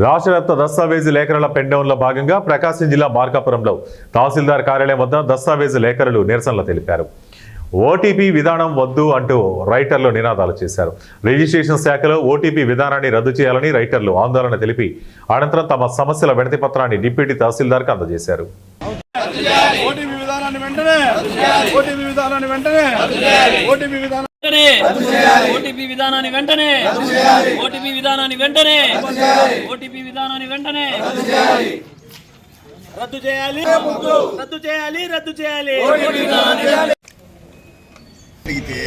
రాష్ట్ర వ్యాప్త దస్తావేజు లేఖరుల పెండౌన్లో భాగంగా ప్రకాశం జిల్లా మార్కాపురంలో తహసీల్దార్ కార్యాలయం వద్ద దస్తావేజు లేఖరులు నిరసనలు తెలిపారు. ఓటీపీ విధానం వద్దు అంటూ రైటర్లు నినాదాలు చేశారు. రిజిస్ట్రేషన్ శాఖలో ఓటీపీ విధానాన్ని రద్దు చేయాలని రైటర్లు ఆందోళన తెలిపి అనంతరం తమ సమస్యల వినతి పత్రాన్ని డిప్యూటీ తహసీల్దార్కు అందజేశారు. ఓటీపీ విధానాన్ని వెంటనే రద్దు చేయాలి.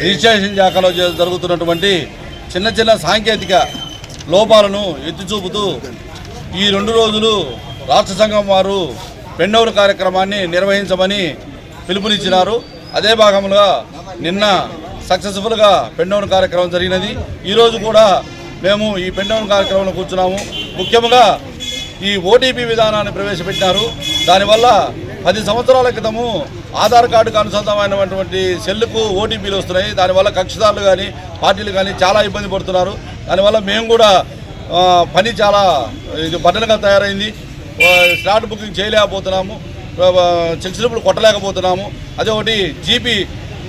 రిజిస్ట్రేషన్ శాఖలో జరుగుతున్నటువంటి చిన్న చిన్న సాంకేతిక లోపాలను ఎత్తి చూపుతూ ఈ 2 రోజులు రాష్ట్ర సంఘం వారు పెండౌన్ కార్యక్రమాన్ని నిర్వహించమని పిలుపునిచ్చినారు. అదే భాగంగా నిన్న సక్సెస్ఫుల్గా పెండౌన్ కార్యక్రమం జరిగినది. ఈరోజు కూడా మేము ఈ పెండౌన్ కార్యక్రమంలో కూర్చున్నాము. ముఖ్యంగా ఈ ఓటీపీ విధానాన్ని ప్రవేశపెట్టినారు. దానివల్ల 10 సంవత్సరాల క్రితము ఆధార్ కార్డుకు అనుసంధానమైనటువంటి సెల్లుకు ఓటీపీలు వస్తున్నాయి. దానివల్ల కక్షిదారులు కానీ పార్టీలు కానీ చాలా ఇబ్బంది పడుతున్నారు. దానివల్ల మేము కూడా పని చాలా బట్టలుగా తయారైంది. స్లాట్ బుకింగ్ చేయలేకపోతున్నాము, చెక్ స్లిప్పులు కొట్టలేకపోతున్నాము. అదే ఒకటి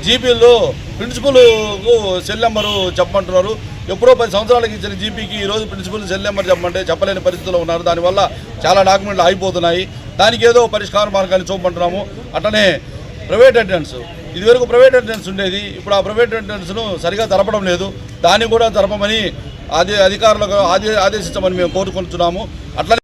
జీపీల్లో ప్రిన్సిపల్కు సెల్ నెంబరు చెప్పమంటున్నారు. ఎప్పుడో 10 సంవత్సరాలకి ఇచ్చిన జీపీకి ఈరోజు ప్రిన్సిపల్ సెల్ నెంబర్ చెప్పమంటే చెప్పలేని పరిస్థితుల్లో ఉన్నారు. దానివల్ల చాలా డాక్యుమెంట్లు ఆగిపోతున్నాయి. దానికి ఏదో పరిష్కార మార్గాన్ని చూపమంటున్నాము. అట్లనే ప్రైవేట్ అటెండెన్స్, ఇదివరకు ప్రైవేట్ అటెండెన్స్ ఉండేది. ఇప్పుడు ఆ ప్రైవేట్ అటెండెన్స్ను సరిగా జరపడం లేదు. దాన్ని కూడా జరపమని అధికారులకు ఆదేశించమని మేము కోరుకుంటున్నాము. అట్లనే